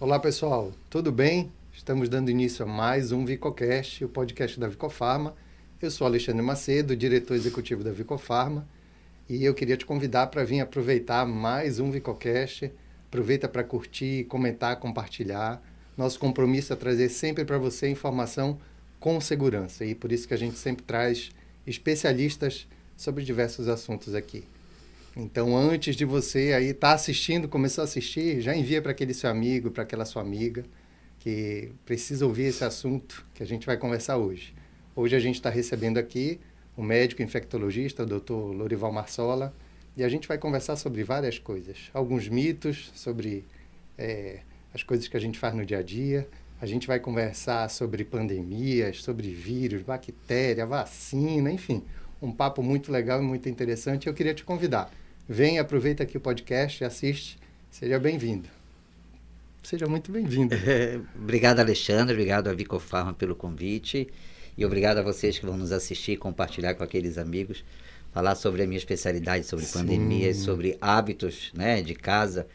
Olá pessoal, tudo bem? Estamos dando início a mais um VicoCast, o podcast da Vicofarma. Eu sou Alexandre Macedo, diretor executivo da Vicofarma, e eu queria te convidar para vir aproveitar mais um VicoCast. Aproveita para curtir, comentar, compartilhar. Nosso compromisso é trazer sempre para você informação com segurança, e por isso que a gente sempre traz especialistas sobre diversos assuntos aqui. Então, antes de você aí estar assistindo, começou a assistir, já envia para aquele seu amigo, para aquela sua amiga, que precisa ouvir esse assunto que a gente vai conversar hoje. Hoje a gente está recebendo aqui o médico infectologista, o Dr. Lorival Marsola, e a gente vai conversar sobre várias coisas. Alguns mitos sobre as coisas que a gente faz no dia a dia. A gente vai conversar sobre pandemias, sobre vírus, bactéria, vacina, enfim. Um papo muito legal e muito interessante. Eu queria te convidar. Vem, aproveita aqui o podcast e assiste. Seja bem-vindo. Seja muito bem-vindo. Obrigado, Alexandre. Obrigado à Vicofarma pelo convite. E obrigado a vocês que vão nos assistir e compartilhar com aqueles amigos. Falar sobre a minha especialidade, sobre pandemias, sobre hábitos, né, de casa.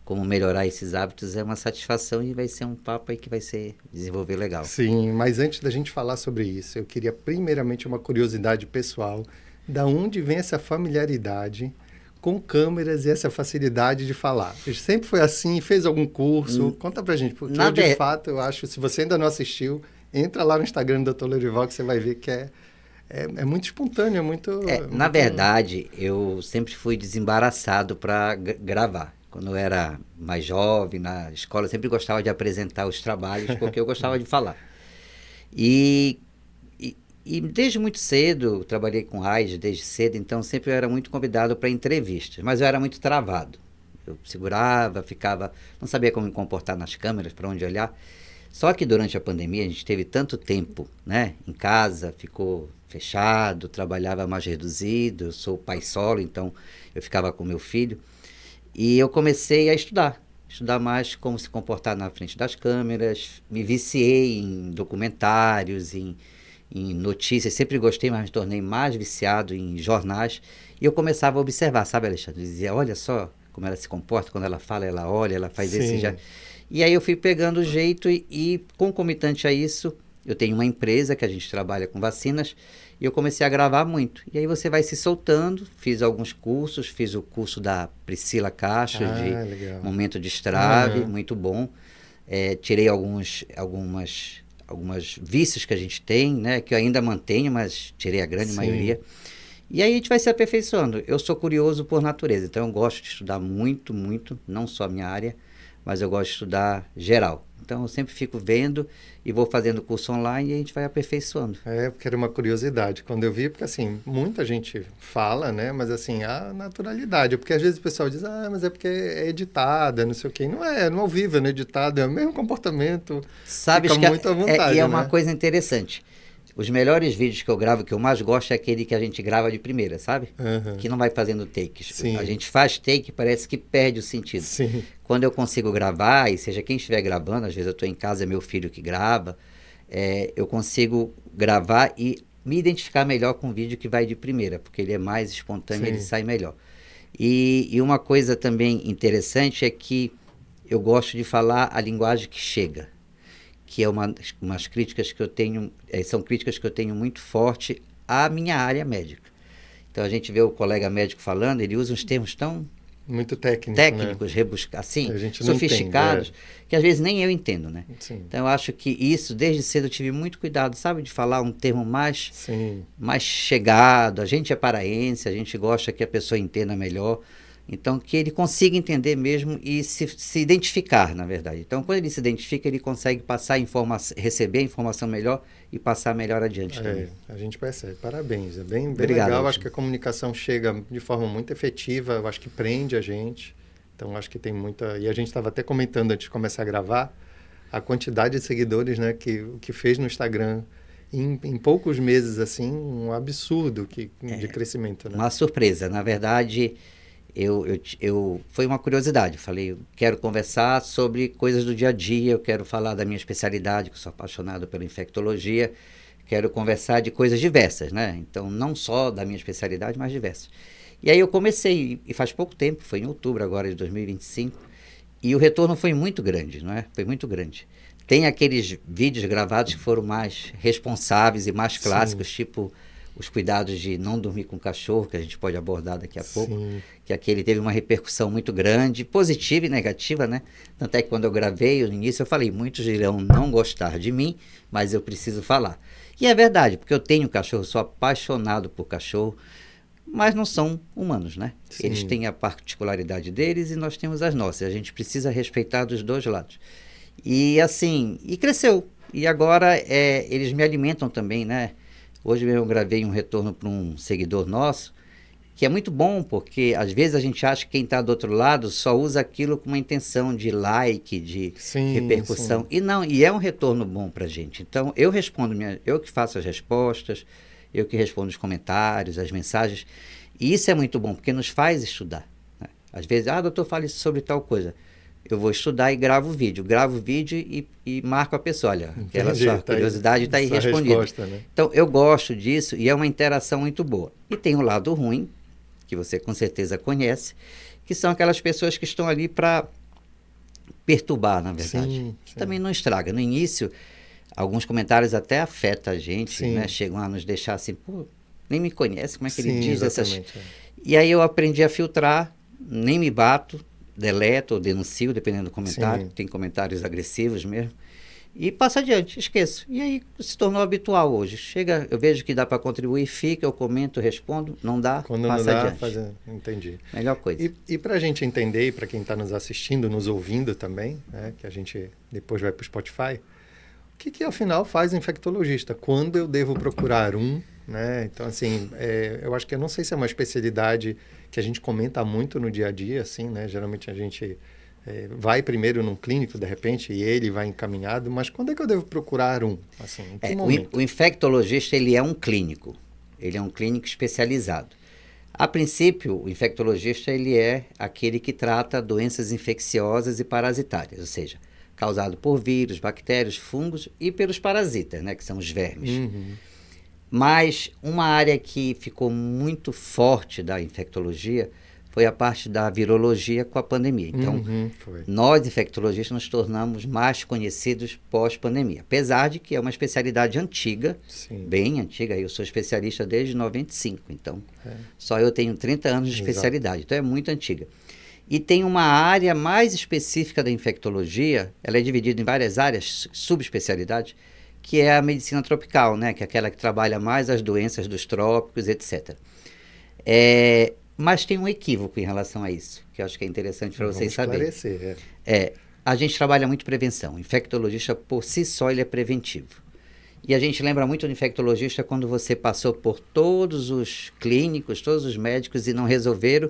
Como melhorar esses hábitos é uma satisfação e vai ser um papo aí que vai ser desenvolver legal. Sim, mas antes da gente falar sobre isso, eu queria primeiramente uma curiosidade pessoal. Da onde vem essa familiaridade com câmeras e essa facilidade de falar? Sempre foi assim? Fez algum curso? Conta pra gente, porque eu, de fato, eu acho, se você ainda não assistiu, entra lá no Instagram do Dr. Lorival que você vai ver que é muito espontâneo, Na verdade, eu sempre fui desembaraçado para gravar. Quando eu era mais jovem, na escola, eu sempre gostava de apresentar os trabalhos, porque eu gostava de falar. E, e desde muito cedo, eu trabalhei com AIDS desde cedo, então sempre eu era muito convidado para entrevistas, mas eu era muito travado. Eu segurava, ficava, não sabia como me comportar nas câmeras, para onde olhar. Só que durante a pandemia a gente teve tanto tempo, né, em casa, ficou fechado, trabalhava mais reduzido, eu sou pai solo, então eu ficava com meu filho. E eu comecei a estudar mais como se comportar na frente das câmeras, me viciei em documentários, em notícias, sempre gostei, mas me tornei mais viciado em jornais. E eu começava a observar, sabe, Alexandre? Eu dizia, olha só como ela se comporta, quando ela fala, ela olha, ela faz esse já. E aí eu fui pegando o jeito e concomitante a isso, eu tenho uma empresa que a gente trabalha com vacinas e eu comecei a gravar muito. E aí você vai se soltando, fiz alguns cursos, fiz o curso da Priscila Castro de legal. Momento de Estrave, muito bom. Tirei algumas vícios que a gente tem, né, que eu ainda mantenho, mas tirei a grande maioria. E aí a gente vai se aperfeiçoando. Eu sou curioso por natureza, então eu gosto de estudar muito, muito, não só a minha área, mas eu gosto de estudar geral. Então eu sempre fico vendo e vou fazendo curso online e a gente vai aperfeiçoando. Porque era uma curiosidade. Quando eu vi, porque assim, muita gente fala, né? Mas assim, a naturalidade. Porque às vezes o pessoal diz, mas é porque é editada, não sei o quê. Não é ao vivo, é no editado, é o mesmo comportamento. Sabes fica que muito à vontade, e é né? uma coisa interessante. Os melhores vídeos que eu gravo, que eu mais gosto, é aquele que a gente grava de primeira, sabe? Que não vai fazendo takes. Sim. A gente faz take, parece que perde o sentido. Sim. Quando eu consigo gravar, e seja quem estiver gravando, às vezes eu estou em casa, é meu filho que grava, eu consigo gravar e me identificar melhor com o vídeo que vai de primeira, porque ele é mais espontâneo, ele sai melhor. E uma coisa também interessante é que eu gosto de falar a linguagem que chega, que é umas críticas que eu tenho, são críticas que eu tenho muito forte à minha área médica. Então a gente vê o colega médico falando, ele usa uns termos tão muito técnicos, né? Assim, entende, sofisticados, que às vezes nem eu entendo, né? Sim. Então eu acho que isso, desde cedo eu tive muito cuidado, sabe, de falar um termo mais chegado. A gente é paraense, a gente gosta que a pessoa entenda melhor. Então, que ele consiga entender mesmo e se identificar, na verdade. Então, quando ele se identifica, ele consegue passar receber a informação melhor e passar melhor adiante também. A gente percebe. Parabéns. É bem Obrigado, legal. Acho que a comunicação chega de forma muito efetiva. Eu acho que prende a gente. Então, acho que tem muita... E a gente estava até comentando antes de começar a gravar a quantidade de seguidores, né, que fez no Instagram. Em poucos meses, assim, um absurdo de crescimento. Né? Uma surpresa. Na verdade... foi uma curiosidade, falei, eu quero conversar sobre coisas do dia a dia, eu quero falar da minha especialidade, que eu sou apaixonado pela infectologia, quero conversar de coisas diversas, né? Então, não só da minha especialidade, mas diversas. E aí eu comecei, e faz pouco tempo, foi em outubro agora de 2025, E o retorno foi muito grande, não é? Foi muito grande. Tem aqueles vídeos gravados que foram mais responsáveis e mais clássicos, tipo os cuidados de não dormir com o cachorro, que a gente pode abordar daqui a pouco, que aquele teve uma repercussão muito grande, positiva e negativa, né? Tanto é que quando eu gravei, no início eu falei, muitos irão não gostar de mim, mas eu preciso falar. E é verdade, porque eu tenho cachorro, sou apaixonado por cachorro, mas não são humanos, né? Sim. Eles têm a particularidade deles e nós temos as nossas. A gente precisa respeitar dos dois lados. E assim, e cresceu. E agora eles me alimentam também, né? Hoje mesmo eu gravei um retorno para um seguidor nosso, que é muito bom, porque às vezes a gente acha que quem está do outro lado só usa aquilo com uma intenção de like, de repercussão. Sim. E não, e é um retorno bom para a gente. Então eu respondo, eu que faço as respostas, eu que respondo os comentários, as mensagens. E isso é muito bom, porque nos faz estudar, né? Às vezes, doutor, fale sobre tal coisa. Eu vou estudar e gravo o vídeo. Gravo o vídeo e marco a pessoa. Olha, aquela sua curiosidade está aí respondida. Resposta, né? Então, eu gosto disso e é uma interação muito boa. E tem o lado ruim, que você com certeza conhece, que são aquelas pessoas que estão ali para perturbar, na verdade. Sim. Também não estraga. No início, alguns comentários até afetam a gente, né? Chegam a nos deixar assim, pô, nem me conhece, como é que ele diz essas... E aí eu aprendi a filtrar, nem me bato, deleto ou denuncio, dependendo do comentário. Tem comentários agressivos mesmo. E passa adiante, esqueço. E aí se tornou habitual hoje. Chega, eu vejo que dá para contribuir, fica, eu comento, respondo. Não dá, quando passa não dá, adiante. Entendi. Melhor coisa. E para a gente entender, e para quem está nos assistindo, nos ouvindo também, né, que a gente depois vai para o Spotify, o que afinal faz um infectologista? Quando eu devo procurar um? Né? Então, assim, eu acho que eu não sei se é uma especialidade que a gente comenta muito no dia a dia, assim, né? Geralmente a gente vai primeiro num clínico, de repente, e ele vai encaminhado, mas quando é que eu devo procurar um? Assim, em que momento? O infectologista, ele é um clínico especializado. A princípio, o infectologista, ele é aquele que trata doenças infecciosas e parasitárias, ou seja, causado por vírus, bactérias, fungos e pelos parasitas, né, que são os vermes. Mas uma área que ficou muito forte da infectologia foi a parte da virologia com a pandemia. Então, nós infectologistas nos tornamos mais conhecidos pós-pandemia. Apesar de que é uma especialidade antiga, bem antiga. Eu sou especialista desde 95, então só eu tenho 30 anos de especialidade. Então é muito antiga. E tem uma área mais específica da infectologia, ela é dividida em várias áreas, subespecialidades, que é a medicina tropical, né? Que é aquela que trabalha mais as doenças dos trópicos, etc. Mas tem um equívoco em relação a isso, que eu acho que é interessante para vocês saberem. A gente trabalha muito prevenção. O infectologista, por si só, ele é preventivo. E a gente lembra muito do infectologista quando você passou por todos os clínicos, todos os médicos e não resolveram,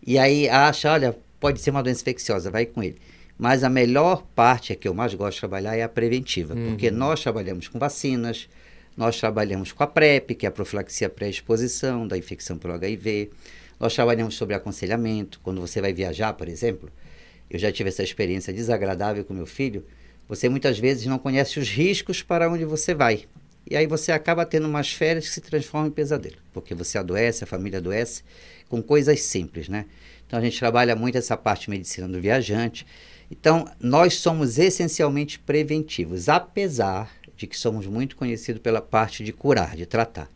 e aí acha, olha, pode ser uma doença infecciosa, vai com ele. Mas a melhor parte, a que eu mais gosto de trabalhar, é a preventiva, porque nós trabalhamos com vacinas, nós trabalhamos com a PrEP, que é a profilaxia pré-exposição da infecção pelo HIV, nós trabalhamos sobre aconselhamento. Quando você vai viajar, por exemplo, eu já tive essa experiência desagradável com meu filho, você muitas vezes não conhece os riscos para onde você vai. E aí você acaba tendo umas férias que se transformam em pesadelo, porque você adoece, a família adoece, com coisas simples, né? Então a gente trabalha muito essa parte de medicina do viajante. Então, nós somos essencialmente preventivos, apesar de que somos muito conhecidos pela parte de curar, de tratar.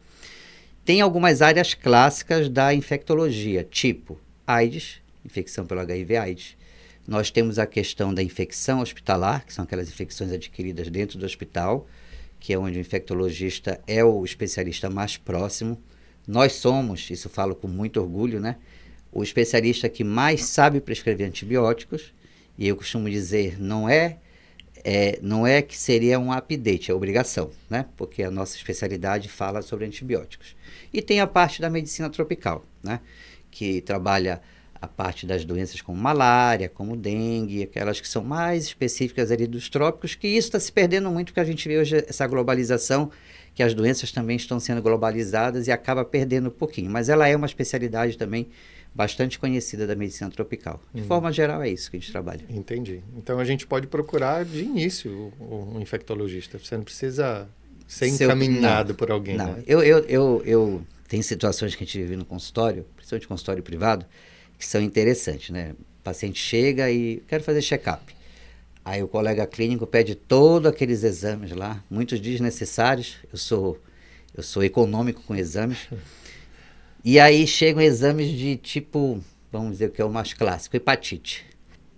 Tem algumas áreas clássicas da infectologia, tipo AIDS, infecção pelo HIV/AIDS. Nós temos a questão da infecção hospitalar, que são aquelas infecções adquiridas dentro do hospital, que é onde o infectologista é o especialista mais próximo. Nós somos, isso eu falo com muito orgulho, né, o especialista que mais sabe prescrever antibióticos. E eu costumo dizer, não é que seria um update, é obrigação, né? Porque a nossa especialidade fala sobre antibióticos. E tem a parte da medicina tropical, né? Que trabalha a parte das doenças como malária, como dengue, aquelas que são mais específicas ali dos trópicos, que isso está se perdendo muito, porque a gente vê hoje essa globalização, que as doenças também estão sendo globalizadas e acaba perdendo um pouquinho. Mas ela é uma especialidade também bastante conhecida da medicina tropical. De forma geral, é isso que a gente trabalha. Entendi. Então, a gente pode procurar de início um infectologista. Você não precisa ser encaminhado por alguém, não. Né? Eu tenho situações que a gente vive no consultório, principalmente consultório privado, que são interessantes, né? O paciente chega e quero fazer check-up. Aí o colega clínico pede todos aqueles exames lá, muitos desnecessários. Eu sou econômico com exames. E aí chegam exames de tipo, vamos dizer que é o mais clássico, hepatite.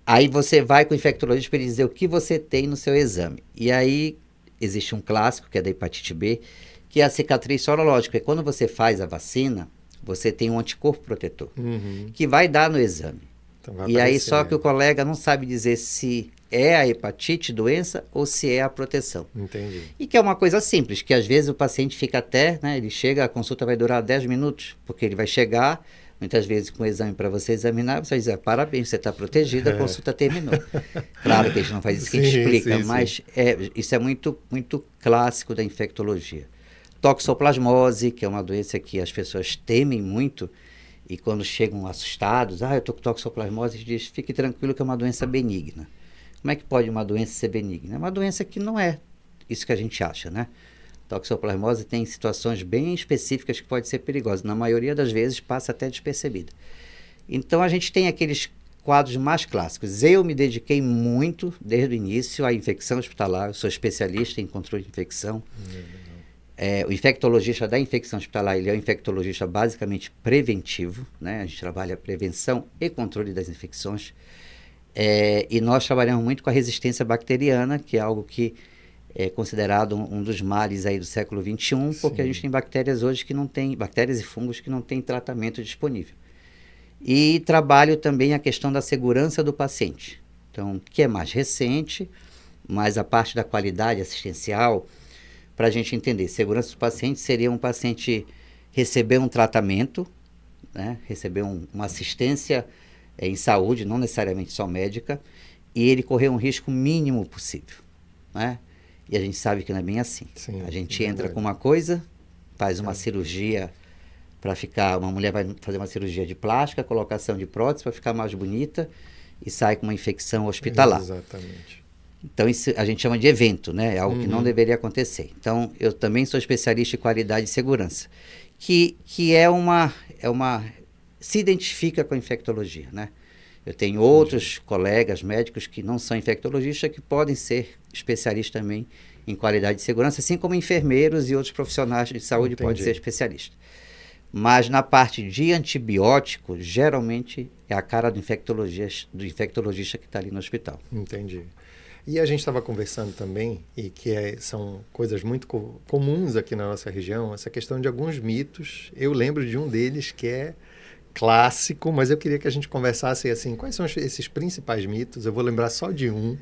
Aí você vai com o infectologista para ele dizer o que você tem no seu exame. E aí existe um clássico, que é da hepatite B, que é a cicatriz sorológica. É quando você faz a vacina, você tem um anticorpo protetor, que vai dar no exame. Então vai E aí aparecer, só né? que o colega não sabe dizer se é a hepatite, doença, ou se é a proteção. Entendi. E que é uma coisa simples, que às vezes o paciente fica até, né, ele chega, a consulta vai durar 10 minutos, porque ele vai chegar, muitas vezes com o exame para você examinar, você vai dizer, parabéns, você está protegido, a consulta terminou. Claro que a gente não faz isso que a gente Sim, explica, sim, mas isso é muito, muito clássico da infectologia. Toxoplasmose, que é uma doença que as pessoas temem muito, e quando chegam assustados, eu estou com toxoplasmose, a gente diz, fique tranquilo que é uma doença benigna. Como é que pode uma doença ser benigna? É uma doença que não é isso que a gente acha, né? Toxoplasmose tem situações bem específicas que pode ser perigosa. Na maioria das vezes passa até despercebida. Então a gente tem aqueles quadros mais clássicos. Eu me dediquei muito, desde o início, à infecção hospitalar. Eu sou especialista em controle de infecção. O infectologista da infecção hospitalar, ele é um infectologista basicamente preventivo, né? A gente trabalha prevenção e controle das infecções. E nós trabalhamos muito com a resistência bacteriana, que é algo que é considerado um dos males aí do século XXI, porque a gente tem bactérias hoje que não tem, bactérias e fungos que não têm tratamento disponível. E trabalho também a questão da segurança do paciente, então, que é mais recente, mas a parte da qualidade assistencial, para a gente entender, segurança do paciente seria um paciente receber um tratamento, né, receber uma assistência em saúde, não necessariamente só médica, e ele correr um risco mínimo possível, né? E a gente sabe que não é bem assim. Sim, a gente entra verdade. com uma coisa, faz uma cirurgia para ficar, uma mulher vai fazer uma cirurgia de plástica, colocação de prótese para ficar mais bonita e sai com uma infecção hospitalar. Exatamente. Então isso a gente chama de evento, né? É algo que não deveria acontecer. Então eu também sou especialista em qualidade e segurança, que se identifica com a infectologia, né? Eu tenho outros colegas médicos que não são infectologistas que podem ser especialistas também em qualidade e segurança, assim como enfermeiros e outros profissionais de saúde podem ser especialistas. Mas na parte de antibiótico, geralmente é a cara do infectologista que está ali no hospital. Entendi. E a gente estava conversando também, e que são coisas muito comuns aqui na nossa região, essa questão de alguns mitos. Eu lembro de um deles que é clássico, mas eu queria que a gente conversasse assim, quais são esses principais mitos? Eu vou lembrar só de um,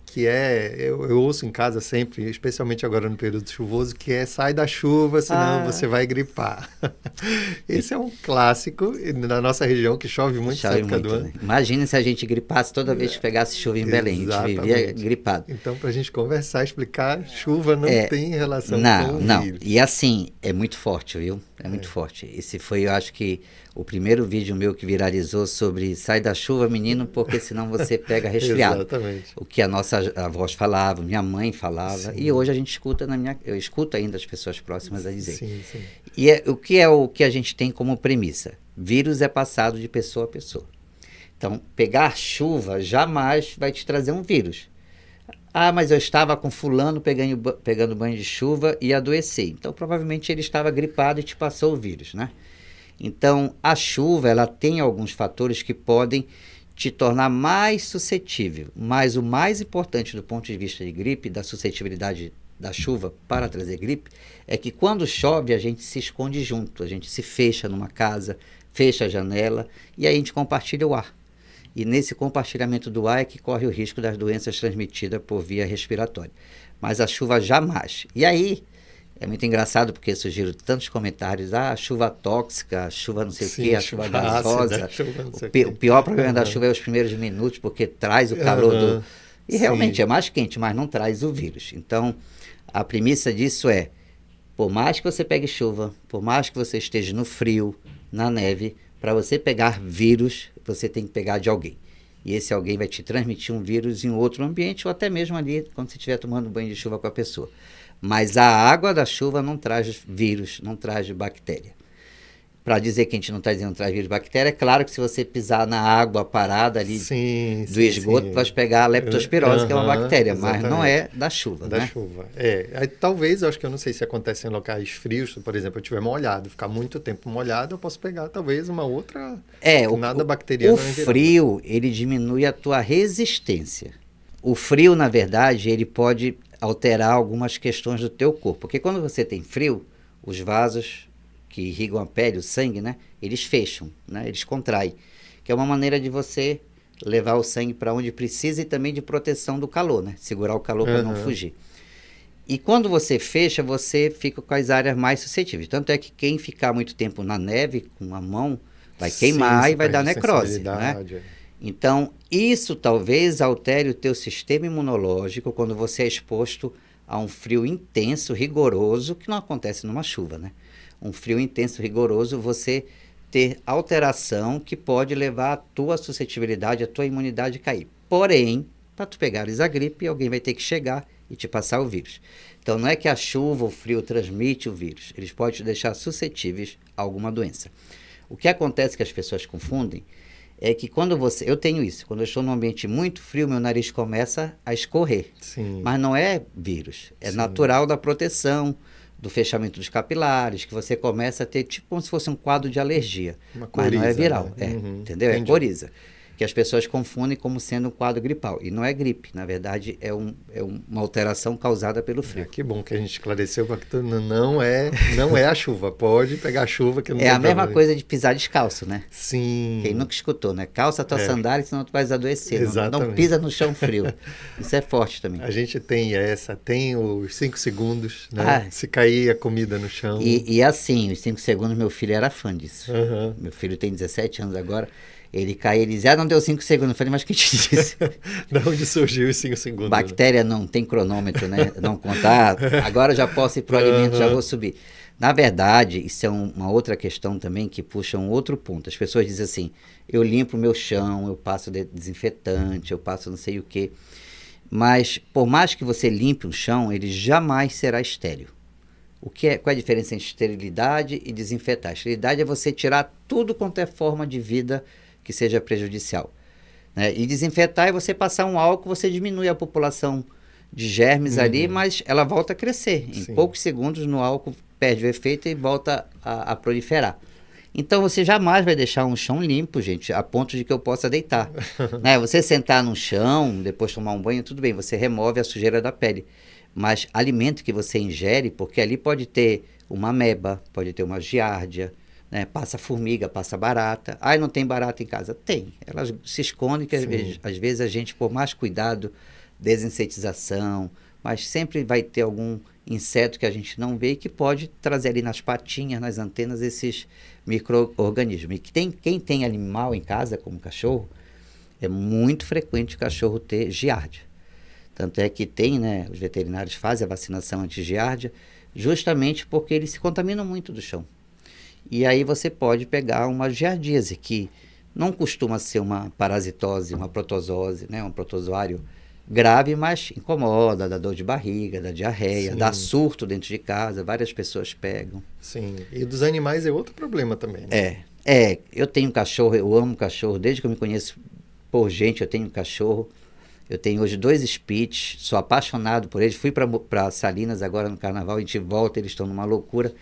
que eu ouço em casa sempre, especialmente agora no período chuvoso, que é sai da chuva, senão você vai gripar. Esse é um clássico na nossa região, que chove muito nessa época do ano. Né? Imagina se a gente gripasse toda vez que pegasse chuva em Belém, Exatamente. A gente vivia gripado. Então, para a gente conversar, explicar, chuva não tem relação com o vírus. E assim, é muito forte, viu? É muito forte. Esse foi, eu acho que, o primeiro vídeo meu que viralizou sobre sai da chuva, menino, porque senão você pega resfriado. Exatamente. O que a nossa avós falava, minha mãe falava, e hoje a gente escuta eu escuto ainda as pessoas próximas a dizer. Sim. E o que a gente tem como premissa? Vírus é passado de pessoa a pessoa. Então, pegar chuva jamais vai te trazer um vírus. Mas eu estava com fulano pegando banho de chuva e adoeci. Então, provavelmente ele estava gripado e te passou o vírus, né? Então, a chuva, ela tem alguns fatores que podem te tornar mais suscetível. Mas o mais importante do ponto de vista de gripe, da suscetibilidade da chuva para trazer gripe, é que quando chove a gente se esconde junto, a gente se fecha numa casa, fecha a janela e aí a gente compartilha o ar. E nesse compartilhamento do ar é que corre o risco das doenças transmitidas por via respiratória. Mas a chuva jamais. E aí, é muito engraçado porque surgiram tantos comentários, a chuva tóxica, a chuva não sei o quê, a chuva gasosa. O pior problema da chuva é os primeiros minutos, porque traz o calor do... E realmente é mais quente, mas não traz o vírus. Então, a premissa disso é, por mais que você pegue chuva, por mais que você esteja no frio, na neve, para você pegar vírus, você tem que pegar de alguém. E esse alguém vai te transmitir um vírus em outro ambiente, ou até mesmo ali, quando você estiver tomando banho de chuva com a pessoa. Mas a água da chuva não traz vírus, não traz bactéria. para dizer que a gente não está dizendo que traz vírus bactéria, é claro que se você pisar na água parada ali do esgoto, vai pegar a leptospirose, que é uma bactéria, mas não é da chuva, da né? chuva. Aí, talvez, eu acho que eu não sei se acontece em locais frios, por exemplo, eu estiver molhado, ficar muito tempo molhado, eu posso pegar talvez uma outra nada bacteriana. O frio, ele diminui a tua resistência. O frio, na verdade, ele pode alterar algumas questões do teu corpo, porque quando você tem frio, os vasos que irrigam a pele, o sangue, né, eles fecham, né, eles contraem, que é uma maneira de você levar o sangue para onde precisa e também de proteção do calor, né, segurar o calor para não fugir. E quando você fecha, você fica com as áreas mais suscetíveis. Tanto é que quem ficar muito tempo na neve com a mão vai queimar e vai dar necrose, né? Então, isso talvez altere o teu sistema imunológico quando você é exposto a um frio intenso, rigoroso, que não acontece numa chuva, né? Um frio intenso, rigoroso, você ter alteração que pode levar a tua suscetibilidade, a tua imunidade a cair. Porém, para tu pegares a gripe, alguém vai ter que chegar e te passar o vírus. Então, não é que a chuva ou o frio transmite o vírus, eles podem te deixar suscetíveis a alguma doença. O que acontece que as pessoas confundem é que quando eu tenho isso, quando eu estou num ambiente muito frio, meu nariz começa a escorrer. Sim. Mas não é vírus, é natural da proteção, do fechamento dos capilares, que você começa a ter tipo como se fosse um quadro de alergia. Uma coriza, mas não é viral, né? Entendeu? Entendi. É coriza. Que as pessoas confundem como sendo um quadro gripal. E não é gripe, na verdade é uma alteração causada pelo frio. Que bom que a gente esclareceu, porque não é a chuva. Pode pegar a chuva que não tem a mesma problema. coisa de pisar descalço, né? Sim. Quem nunca escutou, né? Calça a tua sandália, senão tu vais adoecer. Exatamente. Não pisa no chão frio. Isso é forte também. A gente tem os 5 segundos, né? Se cair a comida no chão. E assim, os 5 segundos, meu filho era fã disso. Uhum. Meu filho tem 17 anos agora. Ele cai, ele diz, não deu 5 segundos. Eu falei, mas quem te disse? De onde surgiu os 5 segundos? Bactéria não tem cronômetro, né? Não contar. Agora já posso ir para o alimento, já vou subir. Na verdade, isso é uma outra questão também que puxa um outro ponto. As pessoas dizem assim, eu limpo o meu chão, eu passo desinfetante, eu passo não sei o quê. Mas, por mais que você limpe um chão, ele jamais será estéril. Qual é a diferença entre esterilidade e desinfetar? Esterilidade é você tirar tudo quanto é forma de vida que seja prejudicial, né? E desinfetar é você passar um álcool, você diminui a população de germes ali, mas ela volta a crescer. Em poucos segundos no álcool perde o efeito e volta a proliferar. Então você jamais vai deixar um chão limpo, gente, a ponto de que eu possa deitar. Né? Você sentar no chão, depois tomar um banho, tudo bem, você remove a sujeira da pele. Mas alimento que você ingere, porque ali pode ter uma ameba, pode ter uma giardia, né? Passa formiga, passa barata. Não tem barata em casa? Tem. Elas se escondem, que às vezes a gente, por mais cuidado, desinsetização, mas sempre vai ter algum inseto que a gente não vê e que pode trazer ali nas patinhas, nas antenas, esses micro-organismos. E quem tem animal em casa, como cachorro, é muito frequente o cachorro ter giardia. Tanto é que tem, né, os veterinários fazem a vacinação anti-giardia justamente porque eles se contaminam muito do chão. E aí você pode pegar uma giardíase, que não costuma ser uma parasitose, uma protozoose, né, um protozoário grave, mas incomoda, dá dor de barriga, dá diarreia, dá surto dentro de casa, várias pessoas pegam. Sim, e dos animais é outro problema também, né? Eu tenho cachorro, eu amo cachorro, desde que eu me conheço por gente, eu tenho cachorro. Eu tenho hoje 2 Spitz, sou apaixonado por eles. Fui para Salinas agora no carnaval, a gente volta, eles estão numa loucura.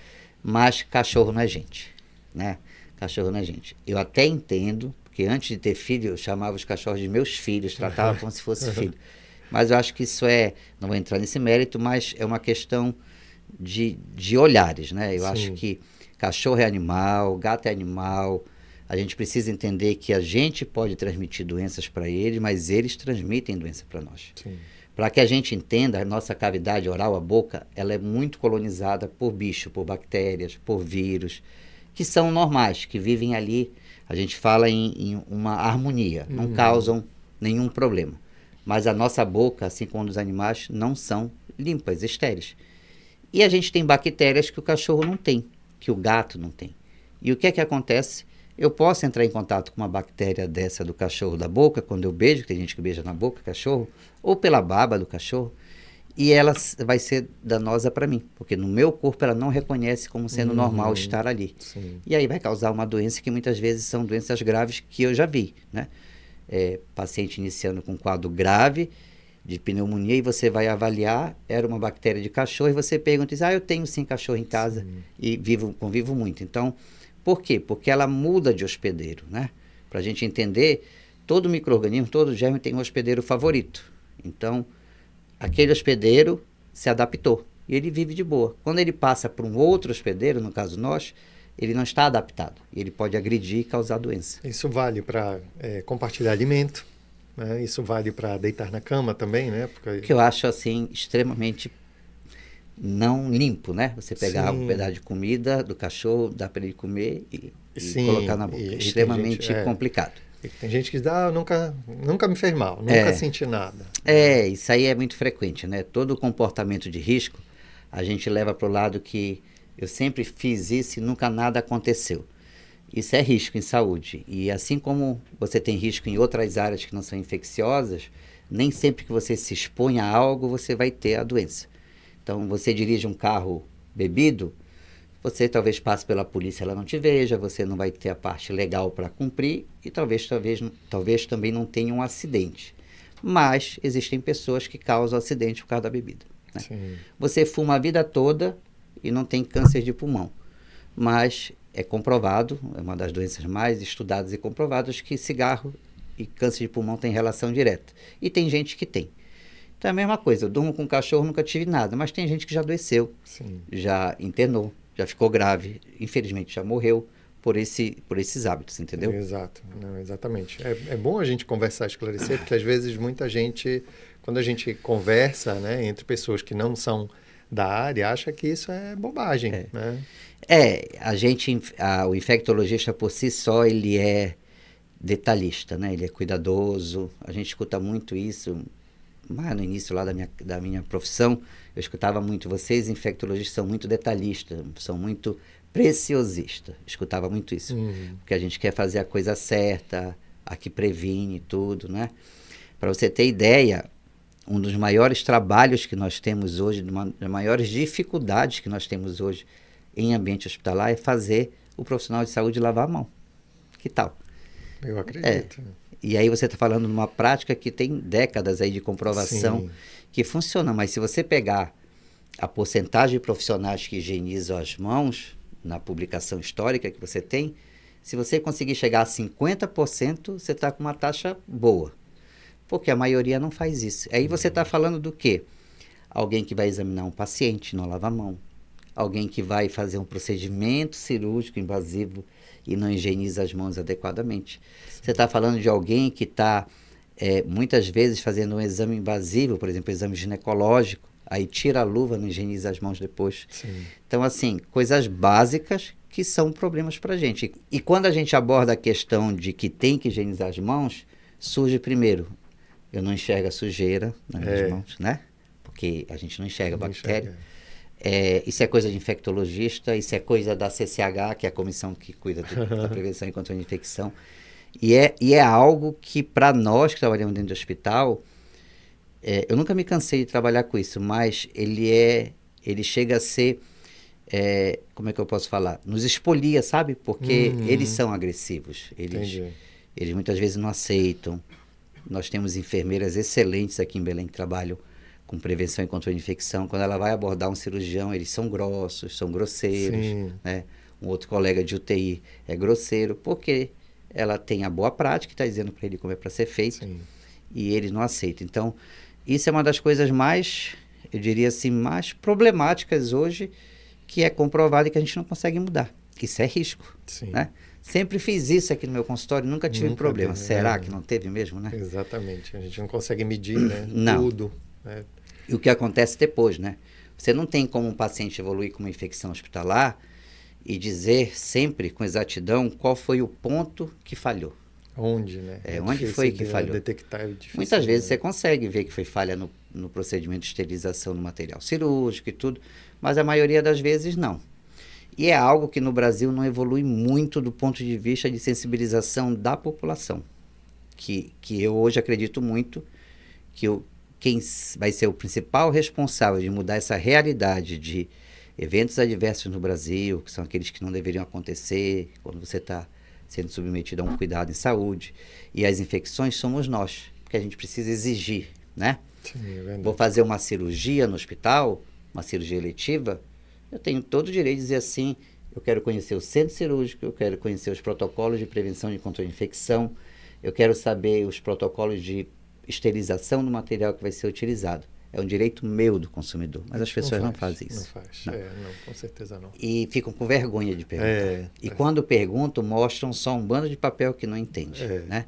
Mas cachorro não é gente, né? Cachorro não é gente. Eu até entendo, porque antes de ter filho, eu chamava os cachorros de meus filhos, tratava como se fosse filho. Mas eu acho que isso não vou entrar nesse mérito, mas é uma questão de olhares, né? Eu acho que cachorro é animal, gato é animal. A gente precisa entender que a gente pode transmitir doenças para eles, mas eles transmitem doença para nós. Para que a gente entenda, a nossa cavidade oral, a boca, ela é muito colonizada por bicho, por bactérias, por vírus, que são normais, que vivem ali. A gente fala em uma harmonia, não causam nenhum problema. Mas a nossa boca, assim como os animais, não são limpas, estéreis. E a gente tem bactérias que o cachorro não tem, que o gato não tem. E o que é que acontece? Eu posso entrar em contato com uma bactéria dessa do cachorro da boca, quando eu beijo, que tem gente que beija na boca, cachorro, ou pela baba do cachorro, e ela vai ser danosa para mim, porque no meu corpo ela não reconhece como sendo normal estar ali. Sim. E aí vai causar uma doença que muitas vezes são doenças graves que eu já vi, né? Paciente iniciando com quadro grave de pneumonia e você vai avaliar, era uma bactéria de cachorro, e você pergunta, diz, eu tenho sim cachorro em casa e convivo muito. Então, por quê? Porque ela muda de hospedeiro, né? Para a gente entender, todo micro-organismo, todo germe tem um hospedeiro favorito. Então, aquele hospedeiro se adaptou e ele vive de boa. Quando ele passa para um outro hospedeiro, no caso nós, ele não está adaptado. E ele pode agredir e causar doença. Isso vale para compartilhar alimento, né? Isso vale para deitar na cama também, né? Porque... Que eu acho assim extremamente não limpo, né? Você pegar um pedaço de comida do cachorro, dar para ele comer e colocar na boca. Extremamente complicado. Tem gente que diz, nunca me fez mal, nunca senti nada. Isso aí é muito frequente, né? Todo comportamento de risco, a gente leva para o lado que eu sempre fiz isso e nunca nada aconteceu. Isso é risco em saúde. E assim como você tem risco em outras áreas que não são infecciosas, nem sempre que você se expõe a algo, você vai ter a doença. Então, você dirige um carro bebido, você talvez passe pela polícia, ela não te veja, você não vai ter a parte legal para cumprir e talvez também não tenha um acidente. Mas existem pessoas que causam acidente por causa da bebida, né? Você fuma a vida toda e não tem câncer de pulmão. Mas é comprovado, é uma das doenças mais estudadas e comprovadas, que cigarro e câncer de pulmão têm relação direta. E tem gente que tem. Então é a mesma coisa, eu durmo com um cachorro, nunca tive nada, mas tem gente que já adoeceu, já internou, já ficou grave, infelizmente já morreu por esses hábitos, entendeu? Exato, não, exatamente. É bom a gente conversar, esclarecer, porque às vezes muita gente, quando a gente conversa, né, entre pessoas que não são da área, acha que isso é bobagem, né? O infectologista por si só, ele é detalhista, né? Ele é cuidadoso, a gente escuta muito isso, mas no início lá da minha profissão, eu escutava muito, vocês infectologistas são muito detalhistas, são muito preciosistas, escutava muito isso, porque a gente quer fazer a coisa certa, a que previne tudo, né? Para você ter ideia, um dos maiores trabalhos que nós temos hoje, uma das maiores dificuldades que nós temos hoje em ambiente hospitalar é fazer o profissional de saúde lavar a mão. Que tal? Eu acredito. E aí você está falando de uma prática que tem décadas aí de comprovação que funciona, mas se você pegar a porcentagem de profissionais que higienizam as mãos na publicação histórica que você tem, se você conseguir chegar a 50%, você está com uma taxa boa. Porque a maioria não faz isso. Aí você está falando do quê? Alguém que vai examinar um paciente, não lava a mão. Alguém que vai fazer um procedimento cirúrgico invasivo e não higieniza as mãos adequadamente. Você está falando de alguém que está, muitas vezes, fazendo um exame invasivo, por exemplo, um exame ginecológico, aí tira a luva, não higieniza as mãos depois. Então, assim, coisas básicas que são problemas para a gente. E quando a gente aborda a questão de que tem que higienizar as mãos, surge primeiro, eu não enxergo a sujeira nas minhas mãos, né? Porque a gente não enxerga a bactéria. Isso é coisa de infectologista, isso é coisa da CCH, que é a comissão que cuida da prevenção e controle de infecção. E é algo que, para nós que trabalhamos dentro do hospital, eu nunca me cansei de trabalhar com isso, mas ele chega a ser, como é que eu posso falar? Nos expolia, sabe? Porque eles são agressivos. Eles muitas vezes não aceitam. Nós temos enfermeiras excelentes aqui em Belém que trabalham com prevenção e controle de infecção. Quando ela vai abordar um cirurgião, eles são grossos, são grosseiros, né? Um outro colega de UTI é grosseiro, porque ela tem a boa prática, está dizendo para ele como é para ser feito, e eles não aceitam. Então, isso é uma das coisas mais, eu diria assim, mais problemáticas hoje, que é comprovado e que a gente não consegue mudar. Isso é risco, né? Sempre fiz isso aqui no meu consultório, nunca tive problema. Será que não teve mesmo, né? Exatamente, a gente não consegue medir, né? Tudo. E o que acontece depois, né? Você não tem como um paciente evoluir com uma infecção hospitalar e dizer sempre com exatidão qual foi o ponto que falhou. Onde, né? Onde foi que falhou? Detectar é difícil. Muitas vezes você consegue ver que foi falha no procedimento de esterilização do material cirúrgico e tudo, mas a maioria das vezes não. E é algo que no Brasil não evolui muito do ponto de vista de sensibilização da população, que eu hoje acredito muito que quem vai ser o principal responsável de mudar essa realidade de eventos adversos no Brasil, que são aqueles que não deveriam acontecer quando você está sendo submetido a um cuidado em saúde, e as infecções somos nós, porque a gente precisa exigir, né? Sim, é verdade. Vou fazer uma cirurgia no hospital, uma cirurgia eletiva, eu tenho todo o direito de dizer assim, eu quero conhecer o centro cirúrgico, eu quero conhecer os protocolos de prevenção e controle de infecção, eu quero saber os protocolos de esterilização do material que vai ser utilizado. É um direito meu do consumidor, mas as pessoas não fazem isso. Não faz, Não. não, com certeza não. E ficam com vergonha de perguntar. Quando perguntam, mostram só um bando de papel que não entende, né?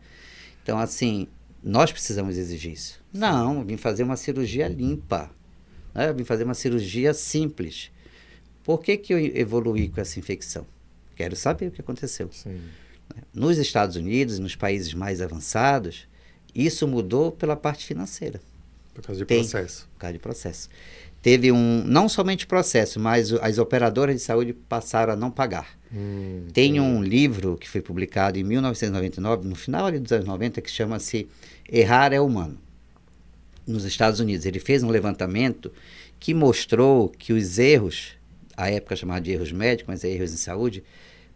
Então, assim, nós precisamos exigir isso. Sim. Não, eu vim fazer uma cirurgia limpa, né? Eu vim fazer uma cirurgia simples. Por que eu evoluí com essa infecção? Quero saber o que aconteceu. Sim. Nos Estados Unidos, nos países mais avançados, isso mudou pela parte financeira. Por causa de processo. Por causa de processo. Teve não somente processo, mas as operadoras de saúde passaram a não pagar. Tem um livro que foi publicado em 1999, no final ali dos anos 90, que chama-se Errar é Humano. Nos Estados Unidos, ele fez um levantamento que mostrou que os erros, à época chamada de erros médicos, mas erros em saúde,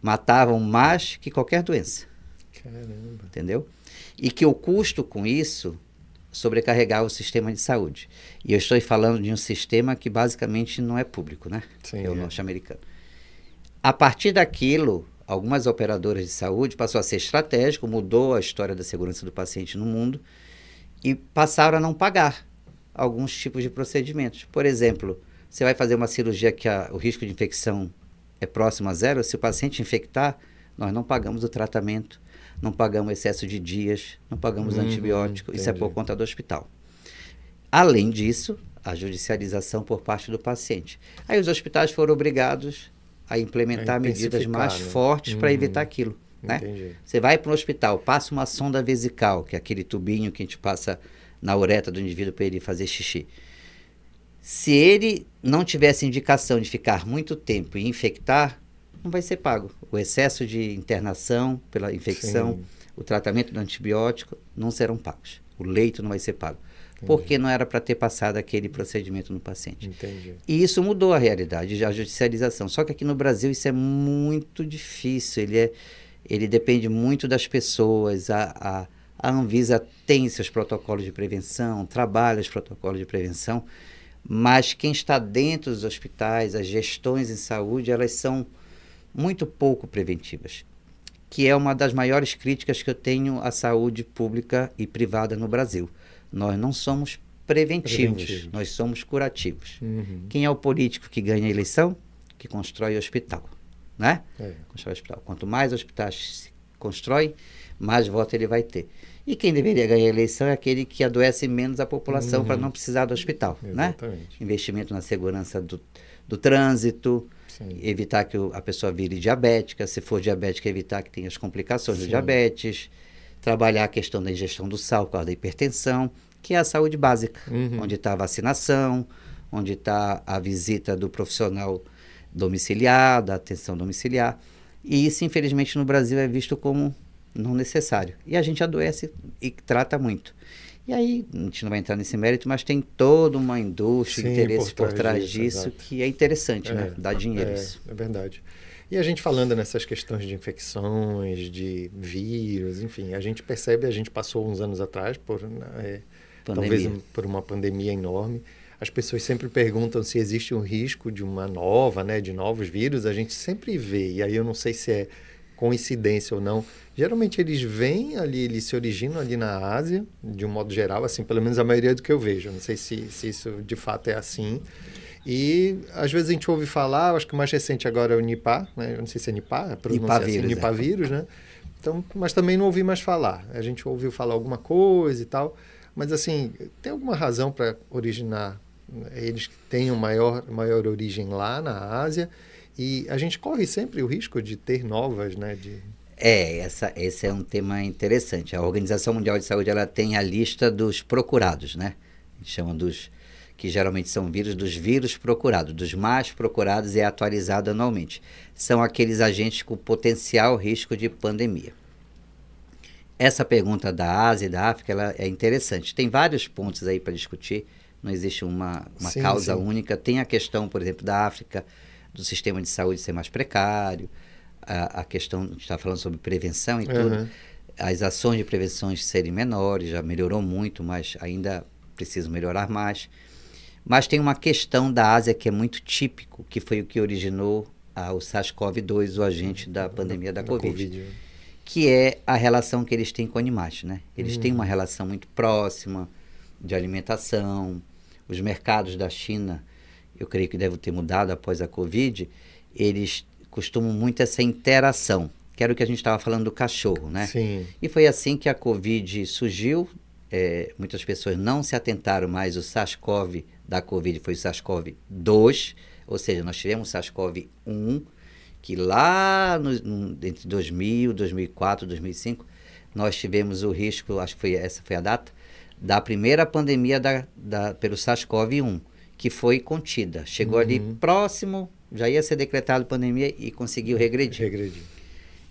matavam mais que qualquer doença. Caramba. Entendeu? E que o custo com isso sobrecarregar o sistema de saúde. E eu estou falando de um sistema que basicamente não é público, né? Sim, é o norte-americano. A partir daquilo, algumas operadoras de saúde passou a ser estratégico, mudou a história da segurança do paciente no mundo e passaram a não pagar alguns tipos de procedimentos. Por exemplo, você vai fazer uma cirurgia que o risco de infecção é próximo a zero, se o paciente infectar, nós não pagamos o tratamento, não pagamos excesso de dias, não pagamos antibiótico, entendi. Isso é por conta do hospital. Além disso, a judicialização por parte do paciente. Aí os hospitais foram obrigados a implementar medidas mais fortes para evitar aquilo. Né? Você vai para um hospital, passa uma sonda vesical, que é aquele tubinho que a gente passa na uretra do indivíduo para ele fazer xixi. Se ele não tivesse indicação de ficar muito tempo e infectar, não vai ser pago. O excesso de internação pela infecção, o tratamento do antibiótico não serão pagos. O leito não vai ser pago. Porque não era para ter passado aquele procedimento no paciente. Entendi. E isso mudou a realidade, a judicialização. Só que aqui no Brasil isso é muito difícil. Ele depende muito das pessoas. A Anvisa tem seus protocolos de prevenção, trabalha os protocolos de prevenção, mas quem está dentro dos hospitais, as gestões em saúde, elas são muito pouco preventivas, que é uma das maiores críticas que eu tenho à saúde pública e privada no Brasil. Nós não somos preventivos, nós somos curativos. Quem é o político que ganha a eleição? Que constrói o hospital, né? Constrói o hospital. Quanto mais hospitais se constrói, mais voto ele vai ter. E quem deveria ganhar a eleição é aquele que adoece menos a população para não precisar do hospital, né? Investimento na segurança do trânsito, evitar que a pessoa vire diabética, se for diabética, evitar que tenha as complicações do diabetes, trabalhar a questão da ingestão do sal por causa da hipertensão, que é a saúde básica, onde está a vacinação, onde está a visita do profissional domiciliar, da atenção domiciliar. E isso, infelizmente, no Brasil é visto como não necessário. E a gente adoece e trata muito. E aí, a gente não vai entrar nesse mérito, mas tem toda uma indústria, interesse por trás disso que é interessante, né? Dá dinheiro isso. É verdade. E a gente falando nessas questões de infecções, de vírus, enfim, a gente percebe, a gente passou uns anos atrás talvez por uma pandemia enorme. As pessoas sempre perguntam se existe um risco de uma nova, né, de novos vírus. A gente sempre vê, e aí eu não sei se é coincidência ou não. Geralmente eles vêm ali, eles se originam ali na Ásia, de um modo geral, assim, pelo menos a maioria do que eu vejo. Eu não sei se isso de fato é assim. E às vezes a gente ouve falar, acho que o mais recente agora é o Nipah, né? Eu não sei se é Nipah, a pronúncia é assim, Nipah vírus, né? Então, mas também não ouvi mais falar. A gente ouviu falar alguma coisa e tal, mas assim, tem alguma razão para originar? Eles têm maior origem lá na Ásia e a gente corre sempre o risco de ter novas, né? Esse é um tema interessante. A Organização Mundial de Saúde ela tem a lista dos procurados, né? A gente chama que geralmente são dos vírus procurados, dos mais procurados é atualizado anualmente. São aqueles agentes com potencial risco de pandemia. essa pergunta da Ásia e da África, ela é interessante. Tem vários pontos aí para discutir, não existe uma causa única. Tem a questão, por exemplo, da África, do sistema de saúde ser mais precário, a questão, a gente está falando sobre prevenção e tudo, as ações de prevenção serem menores, já melhorou muito, mas ainda precisa melhorar mais. Mas tem uma questão da Ásia que é muito típico, que foi o que originou o SARS-CoV-2, o agente da pandemia da Covid, que é a relação que eles têm com animais, né? Eles têm uma relação muito próxima de alimentação. Os mercados da China, eu creio que devem ter mudado após a Covid, eles costumam muito essa interação, que era o que a gente estava falando do cachorro, né? Sim. E foi assim que a Covid surgiu. Muitas pessoas não se atentaram mais, o SARS-CoV da Covid foi o SARS-CoV-2, ou seja, nós tivemos o SARS-CoV-1, que lá entre 2000, 2004, 2005, nós tivemos o risco, acho que essa foi a data, da primeira pandemia pelo SARS-CoV-1, que foi contida. Chegou ali próximo, já ia ser decretado pandemia e conseguiu regredir.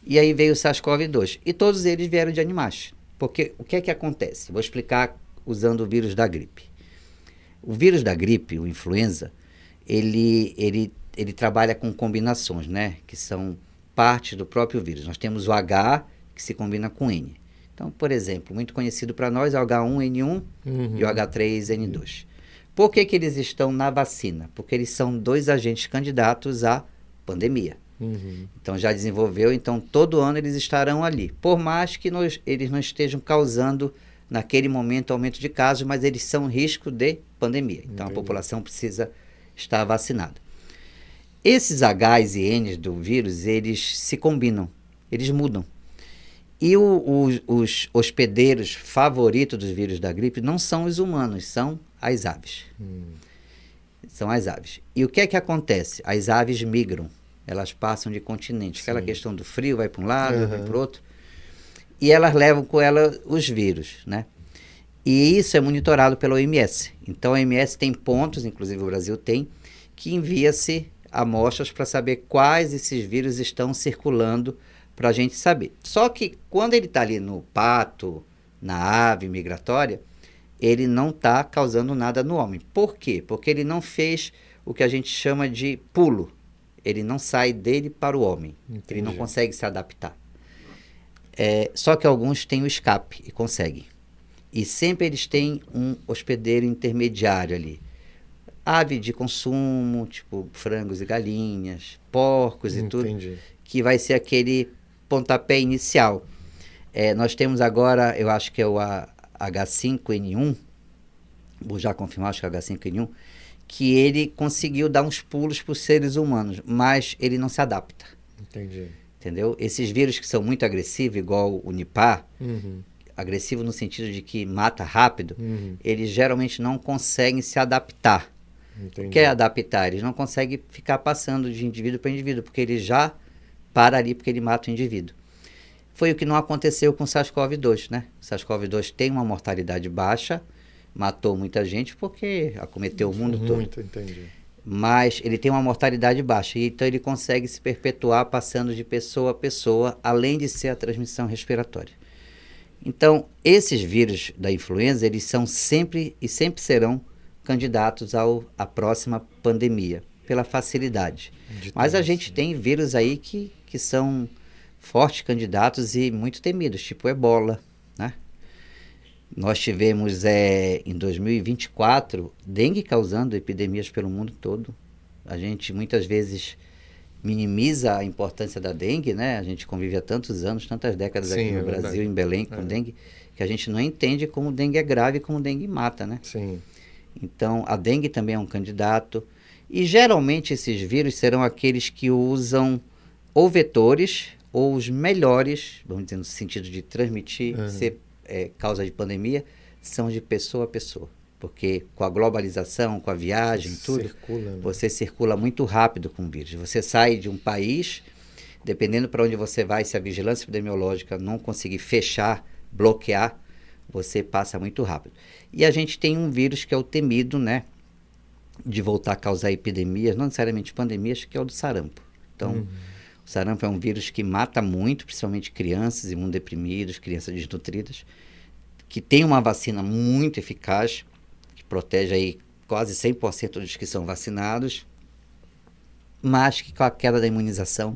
E aí veio o SARS-CoV-2. E todos eles vieram de animais. Porque o que é que acontece? Vou explicar usando o vírus da gripe. O vírus da gripe, o influenza, ele trabalha com combinações, né? Que são partes do próprio vírus. Nós temos o H, que se combina com N. Então, por exemplo, muito conhecido para nós é o H1N1 e o H3N2. Por que eles estão na vacina? Porque eles são 2 agentes candidatos à pandemia. Então já desenvolveu, então todo ano eles estarão ali. Por mais que eles não estejam causando naquele momento aumento de casos, mas eles são risco de pandemia. Então a população precisa estar vacinada. Esses Hs e Ns do vírus, eles se combinam, eles mudam. E os hospedeiros favoritos dos vírus da gripe não são os humanos, são as aves. São as aves. E o que é que acontece? As aves migram. Elas passam de continente. Aquela questão do frio, vai para um lado, vai para o outro. E elas levam com ela os vírus, né? E isso é monitorado pela OMS. Então a OMS tem pontos, inclusive o Brasil tem, que envia-se amostras para saber quais esses vírus estão circulando para a gente saber. Só que quando ele está ali no pato, na ave migratória, ele não está causando nada no homem. Por quê? Porque ele não fez o que a gente chama de pulo. Ele não sai dele para o homem. Entendi. Ele não consegue se adaptar. Só que alguns têm o escape e conseguem. E sempre eles têm um hospedeiro intermediário ali. Ave de consumo, tipo frangos e galinhas, porcos e tudo, que vai ser aquele pontapé inicial. Nós temos agora, eu acho que é o H5N1, vou já confirmar, acho que é o H5N1, que ele conseguiu dar uns pulos para os seres humanos, mas ele não se adapta. Entendeu? Esses vírus que são muito agressivos, igual o Nipah, agressivo no sentido de que mata rápido, eles geralmente não conseguem se adaptar. O que é adaptar? Eles não conseguem ficar passando de indivíduo para indivíduo, porque ele já para ali, porque ele mata o indivíduo. Foi o que não aconteceu com o SARS-CoV-2, né? O SARS-CoV-2 tem uma mortalidade baixa, matou muita gente porque acometeu o mundo todo. Mas ele tem uma mortalidade baixa, e então ele consegue se perpetuar passando de pessoa a pessoa, além de ser a transmissão respiratória. Então, esses vírus da influenza, eles são sempre e sempre serão candidatos à próxima pandemia, pela facilidade. Mas a gente tem vírus aí que são fortes candidatos e muito temidos, tipo o Ebola, né? Nós tivemos em 2024 dengue causando epidemias pelo mundo todo. A gente muitas vezes minimiza a importância da dengue, né? A gente convive há tantos anos, tantas décadas aqui no Brasil, em Belém, com dengue, que a gente não entende como dengue é grave e como dengue mata, né? Então, a dengue também é um candidato. E geralmente esses vírus serão aqueles que usam ou vetores ou os melhores, vamos dizer, no sentido de transmitir, ser causa de pandemia, são de pessoa a pessoa. Porque com a globalização, com a viagem, tudo, você circula muito rápido com o vírus. Você sai de um país, dependendo para onde você vai, se a vigilância epidemiológica não conseguir fechar, bloquear, você passa muito rápido. E a gente tem um vírus que é o temido, né, de voltar a causar epidemias, não necessariamente pandemias, que é o do sarampo. Então, O sarampo é um vírus que mata muito, principalmente crianças imunodeprimidas, crianças desnutridas, que tem uma vacina muito eficaz, que protege aí quase 100% dos que são vacinados, mas que com a queda da imunização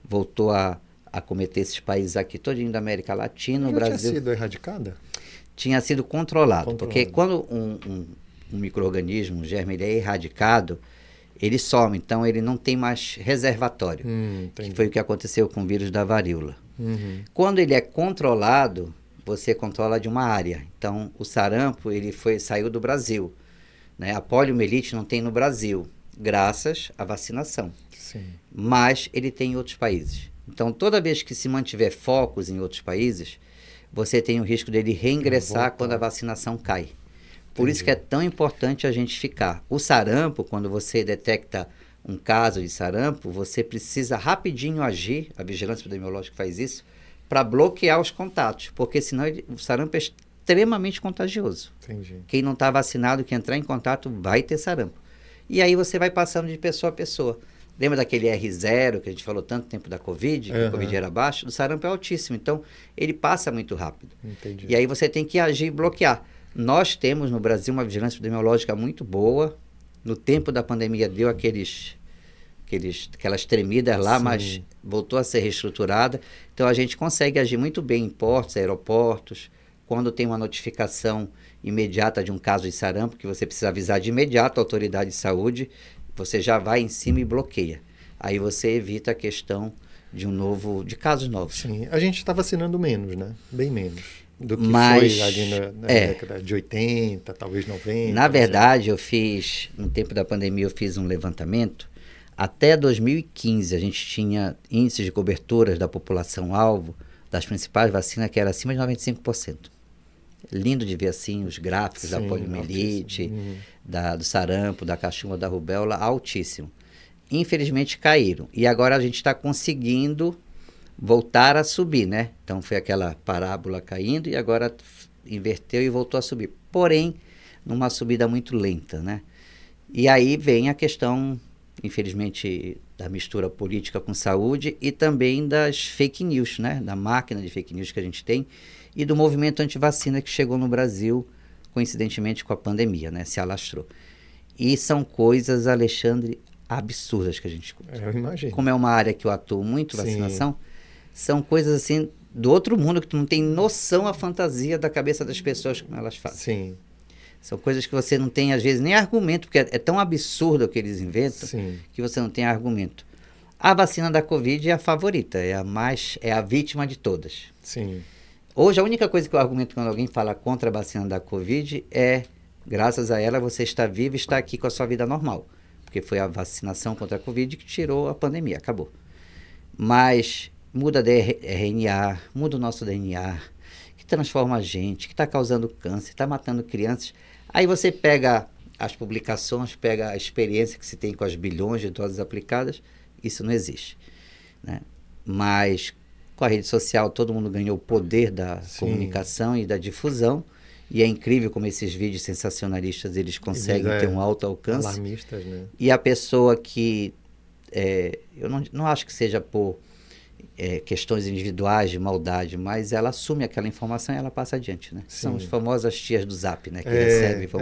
voltou a acometer esses países aqui, todinho da América Latina, o Brasil... tinha sido erradicada? Tinha sido controlado. Porque quando um micro-organismo, um germe, ele é erradicado, ele some, então ele não tem mais reservatório, que foi o que aconteceu com o vírus da varíola. Quando ele é controlado, você controla de uma área. Então, o sarampo, saiu do Brasil, né? A poliomielite não tem no Brasil, graças à vacinação. Sim. Mas ele tem em outros países. Então, toda vez que se mantiver focos em outros países, você tem o risco dele reingressar quando a vacinação cai. Por isso que é tão importante a gente ficar. O sarampo, quando você detecta um caso de sarampo, você precisa rapidinho agir, a vigilância epidemiológica faz isso, para bloquear os contatos, porque senão o sarampo é extremamente contagioso. Entendi. Quem não está vacinado, que entrar em contato, vai ter sarampo. E aí você vai passando de pessoa a pessoa. Lembra daquele R0 que a gente falou tanto tempo da Covid, que a Covid era baixo? O sarampo é altíssimo, então ele passa muito rápido. Entendi. E aí você tem que agir e bloquear. Nós temos no Brasil uma vigilância epidemiológica muito boa. No tempo da pandemia deu aquelas tremidas lá, Sim. mas voltou a ser reestruturada. Então a gente consegue agir muito bem em portos, aeroportos, quando tem uma notificação imediata de um caso de sarampo, que você precisa avisar de imediato a autoridade de saúde, você já vai em cima e bloqueia. Aí você evita a questão de casos novos. Sim, a gente está vacinando menos, né? Bem menos do que Mas, foi ali na década de 80, talvez 90. Na verdade, no tempo da pandemia, eu fiz um levantamento. Até 2015, a gente tinha índices de coberturas da população-alvo das principais vacinas que era acima de 95%. Lindo de ver assim os gráficos da poliomielite, do sarampo, da cachumba, da rubéola, altíssimo. Infelizmente caíram. E agora a gente está conseguindo voltar a subir, né? Então foi aquela parábola caindo e agora inverteu e voltou a subir. Porém, numa subida muito lenta, né? E aí vem a questão, infelizmente, da mistura política com saúde e também das fake news, né? Da máquina de fake news que a gente tem e do movimento antivacina que chegou no Brasil, coincidentemente com a pandemia, né? Se alastrou. E são coisas, Alexandre, absurdas que a gente escuta. Eu imagino. Como é uma área que eu atuo muito, vacinação, são coisas assim do outro mundo que tu não tem noção a fantasia da cabeça das pessoas como elas fazem. Sim. São coisas que você não tem, às vezes, nem argumento, porque é tão absurdo o que eles inventam que você não tem argumento. A vacina da Covid é a favorita, é a vítima de todas. Sim. Hoje, a única coisa que eu argumento quando alguém fala contra a vacina da Covid é, graças a ela, você está vivo e está aqui com a sua vida normal. Porque foi a vacinação contra a Covid que tirou a pandemia, acabou. Mas muda RNA, muda o nosso DNA, que transforma a gente, que está causando câncer, está matando crianças. Aí você pega as publicações, pega a experiência que se tem com as bilhões de doses aplicadas, isso não existe, né? Mas com a rede social todo mundo ganhou o poder da comunicação e da difusão, e é incrível como esses vídeos sensacionalistas eles conseguem ter um alto alcance. Alarmistas, né? E a pessoa que, eu não acho que seja por questões individuais de maldade, mas ela assume aquela informação e ela passa adiante, né? São as famosas tias do Zap, né? Que recebem e vão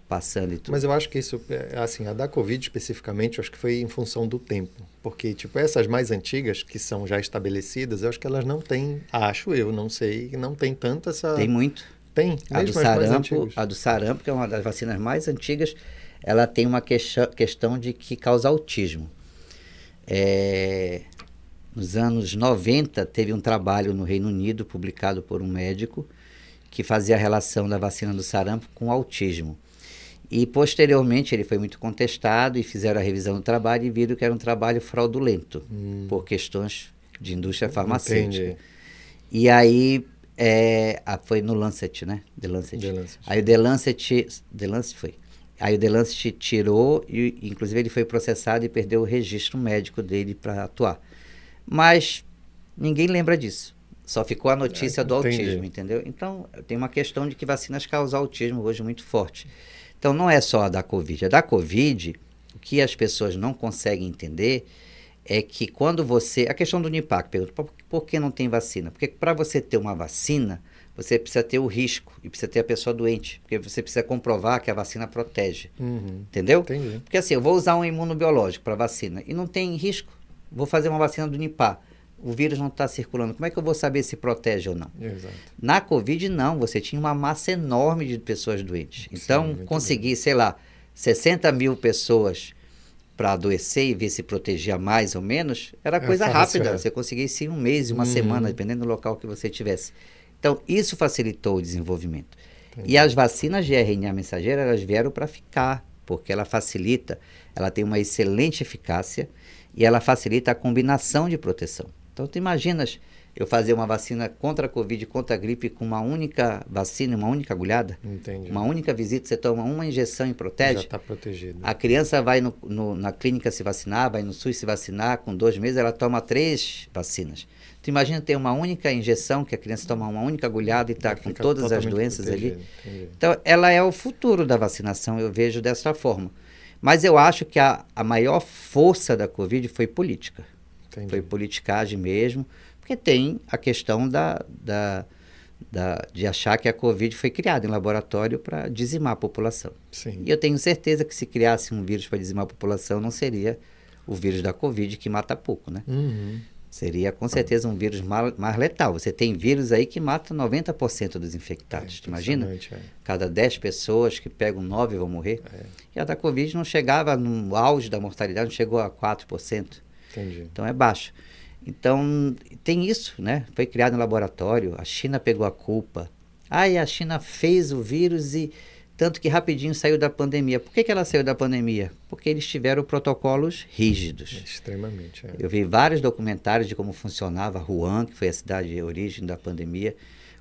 passando e tudo. Mas eu acho que isso, assim, a da Covid especificamente, eu acho que foi em função do tempo. Porque, tipo, essas mais antigas, que são já estabelecidas, eu acho que elas não têm, não sei, não tem tanto essa... Tem muito. Tem, A do sarampo, que é uma das vacinas mais antigas, ela tem uma questão de que causa autismo. Nos anos 90, teve um trabalho no Reino Unido, publicado por um médico, que fazia a relação da vacina do sarampo com o autismo. E, posteriormente, ele foi muito contestado e fizeram a revisão do trabalho e viram que era um trabalho fraudulento, por questões de indústria farmacêutica. Entendi. E aí, foi no Lancet, né? The Lancet. Aí o The Lancet foi. Aí o The Lancet tirou e, inclusive, ele foi processado e perdeu o registro médico dele para atuar. Mas ninguém lembra disso. Só ficou a notícia do autismo, entendeu? Então, tem uma questão de que vacinas causam autismo hoje muito forte. Então, não é só a da Covid. A da Covid, o que as pessoas não conseguem entender é que quando você... A questão do Unipac, pergunta, por que não tem vacina? Porque para você ter uma vacina, você precisa ter o risco e precisa ter a pessoa doente, porque você precisa comprovar que a vacina protege. Entendeu? Entendi. Porque assim, eu vou usar um imunobiológico para vacina e não tem risco. Vou fazer uma vacina do Nipah. O vírus não está circulando. Como é que eu vou saber se protege ou não? Exato. Na Covid, não. Você tinha uma massa enorme de pessoas doentes. Então, conseguir, sei lá, 60 mil pessoas para adoecer e ver se protegia mais ou menos, era coisa rápida. Você conseguia isso em um mês, uma semana, dependendo do local que você tivesse. Então, isso facilitou o desenvolvimento. Entendi. E as vacinas de RNA mensageiro, elas vieram para ficar, porque ela facilita, ela tem uma excelente eficácia e ela facilita a combinação de proteção. Então, tu imaginas eu fazer uma vacina contra a Covid e contra a gripe com uma única vacina, uma única agulhada? Entendi. Uma única visita, você toma uma injeção e protege? Já está protegido. A criança vai na clínica se vacinar, vai no SUS se vacinar, com 2 meses ela toma 3 vacinas. Tu imagina ter uma única injeção, que a criança toma uma única agulhada e está com todas as doenças ali? Entendi. Então, ela é o futuro da vacinação, eu vejo dessa forma. Mas eu acho que a maior força da Covid foi política. Entendi. Foi politicagem mesmo, porque tem a questão de achar que a Covid foi criada em laboratório para dizimar a população. Sim. E eu tenho certeza que se criasse um vírus para dizimar a população, não seria o vírus da Covid, que mata pouco, né? Seria, com certeza, um vírus mais letal. Você tem vírus aí que mata 90% dos infectados. Tu imagina? Cada 10 pessoas que pegam 9 vão morrer. E a da Covid não chegava no auge da mortalidade, não chegou a 4%. Entendi. Então, é baixo. Então, tem isso, né? Foi criado em laboratório, a China pegou a culpa. E a China fez o vírus e tanto que rapidinho saiu da pandemia. Por que ela saiu da pandemia? Porque eles tiveram protocolos rígidos. Extremamente. Eu vi vários documentários de como funcionava Wuhan, que foi a cidade de origem da pandemia,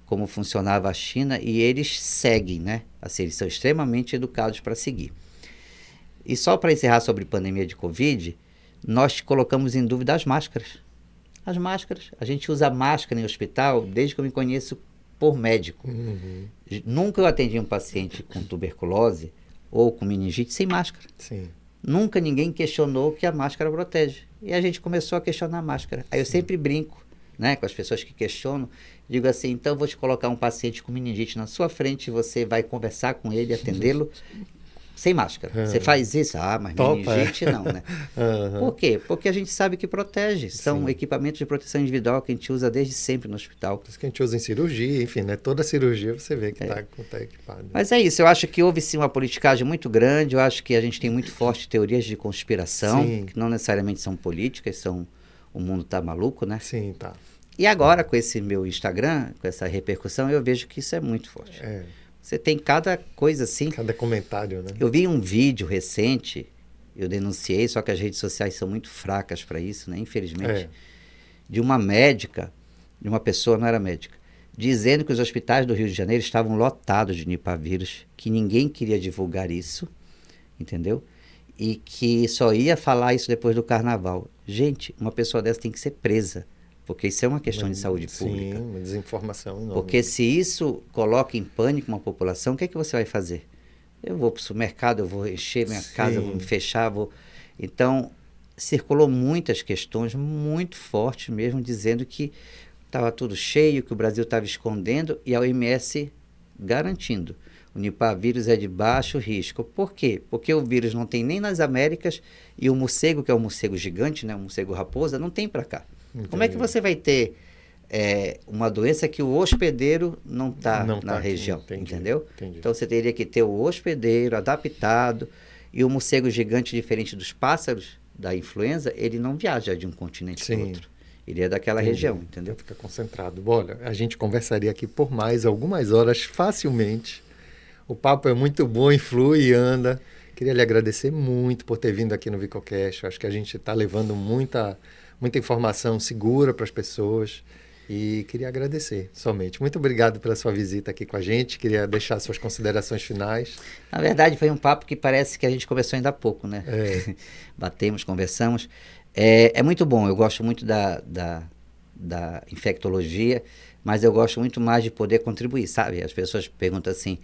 como funcionava a China, e eles seguem, né? Assim, eles são extremamente educados para seguir. E só para encerrar sobre pandemia de Covid, nós colocamos em dúvida as máscaras. As máscaras. A gente usa máscara em hospital desde que eu me conheço por médico. Nunca eu atendi um paciente com tuberculose ou com meningite sem máscara. Sim. Nunca ninguém questionou que a máscara protege. E a gente começou a questionar a máscara. Aí eu sempre brinco, né, com as pessoas que questionam. Digo assim, então vou te colocar um paciente com meningite na sua frente, você vai conversar com ele, atendê-lo sem máscara. Você faz isso? Mas meningite não, né? Por quê? Porque a gente sabe que protege. São equipamentos de proteção individual que a gente usa desde sempre no hospital. Por isso que a gente usa em cirurgia, enfim, né? Toda cirurgia você vê que está equipado. Mas é isso, eu acho que houve sim uma politicagem muito grande, eu acho que a gente tem muito forte teorias de conspiração, que não necessariamente são políticas, o mundo tá maluco, né? Sim, tá. E agora, com esse meu Instagram, com essa repercussão, eu vejo que isso é muito forte. Você tem cada coisa assim. Cada comentário, né? Eu vi um vídeo recente, eu denunciei, só que as redes sociais são muito fracas para isso, né? Infelizmente. De uma médica, de uma pessoa, não era médica, dizendo que os hospitais do Rio de Janeiro estavam lotados de Nipah vírus, que ninguém queria divulgar isso, entendeu? E que só ia falar isso depois do carnaval. Gente, uma pessoa dessa tem que ser presa. Porque isso é uma questão de saúde pública. Sim, uma desinformação enorme. Porque se isso coloca em pânico uma população, o que é que você vai fazer? Eu vou para o supermercado, eu vou encher minha casa, eu vou me fechar, Então, circulou muitas questões muito fortes mesmo, dizendo que estava tudo cheio, que o Brasil estava escondendo, e a OMS garantindo. O Nipah vírus é de baixo risco. Por quê? Porque o vírus não tem nem nas Américas, e o morcego, que é um morcego gigante, né, um morcego raposa, não tem para cá. Entendi. Como é que você vai ter uma doença que o hospedeiro não está na região, entendeu? Entendi. Então você teria que ter o hospedeiro adaptado, e o morcego gigante, diferente dos pássaros da influenza, ele não viaja de um continente para o outro. Ele é daquela região, entendeu? Fica concentrado. Olha, a gente conversaria aqui por mais algumas horas facilmente. O papo é muito bom, flui e anda. Queria lhe agradecer muito por ter vindo aqui no VicoCast. Acho que a gente está levando muita informação segura para as pessoas, e queria agradecer somente. Muito obrigado pela sua visita aqui com a gente, queria deixar suas considerações finais. Na verdade, foi um papo que parece que a gente começou ainda há pouco, né? Batemos, conversamos. É muito bom, eu gosto muito da infectologia, mas eu gosto muito mais de poder contribuir, sabe? As pessoas perguntam assim,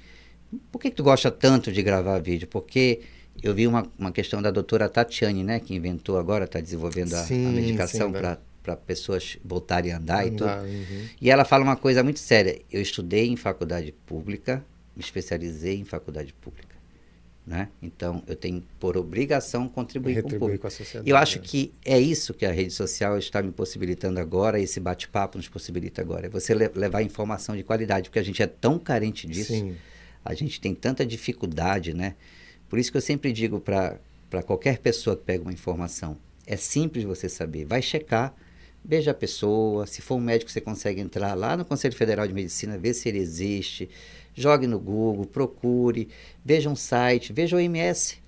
por que tu gosta tanto de gravar vídeo? Porque Eu vi uma questão da doutora Tatiane, né, que inventou agora, está desenvolvendo a medicação para pessoas voltarem a andar e tudo. E ela fala uma coisa muito séria. Eu estudei em faculdade pública, me especializei em faculdade pública. Né? Então, eu tenho por obrigação contribuir com o público. Com a sociedade. Eu acho que é isso que a rede social está me possibilitando agora, esse bate-papo nos possibilita agora. É você levar informação de qualidade, porque a gente é tão carente disso. Sim. A gente tem tanta dificuldade, né? Por isso que eu sempre digo para qualquer pessoa que pega uma informação, é simples você saber. Vai checar, veja a pessoa, se for um médico você consegue entrar lá no Conselho Federal de Medicina, ver se ele existe, jogue no Google, procure, veja um site, veja o OMS.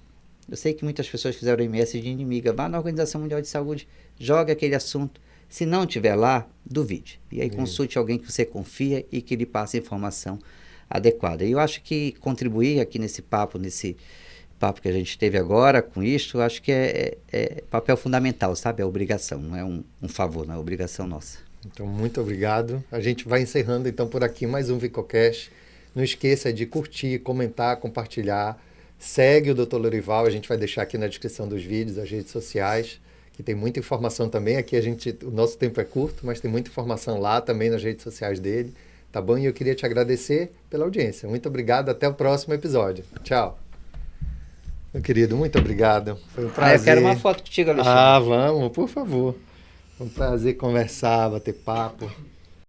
Eu sei que muitas pessoas fizeram o OMS de inimiga, vá na Organização Mundial de Saúde, jogue aquele assunto. Se não tiver lá, duvide. E aí consulte alguém que você confia e que lhe passe a informação adequada. E eu acho que contribuir aqui nesse papo que a gente teve agora com isso, eu acho que é papel fundamental, sabe? É obrigação, não é um favor, não é obrigação nossa. Então, muito obrigado. A gente vai encerrando, então, por aqui mais um VicoCast. Não esqueça de curtir, comentar, compartilhar. Segue o Dr. Lorival, a gente vai deixar aqui na descrição dos vídeos, as redes sociais, que tem muita informação também. Aqui o nosso tempo é curto, mas tem muita informação lá também nas redes sociais dele. Tá bom? E eu queria te agradecer pela audiência. Muito obrigado, até o próximo episódio. Tchau. Meu querido, muito obrigado. Foi um prazer. Eu quero uma foto contigo, Alexandre. Vamos, por favor. Foi um prazer conversar, bater papo.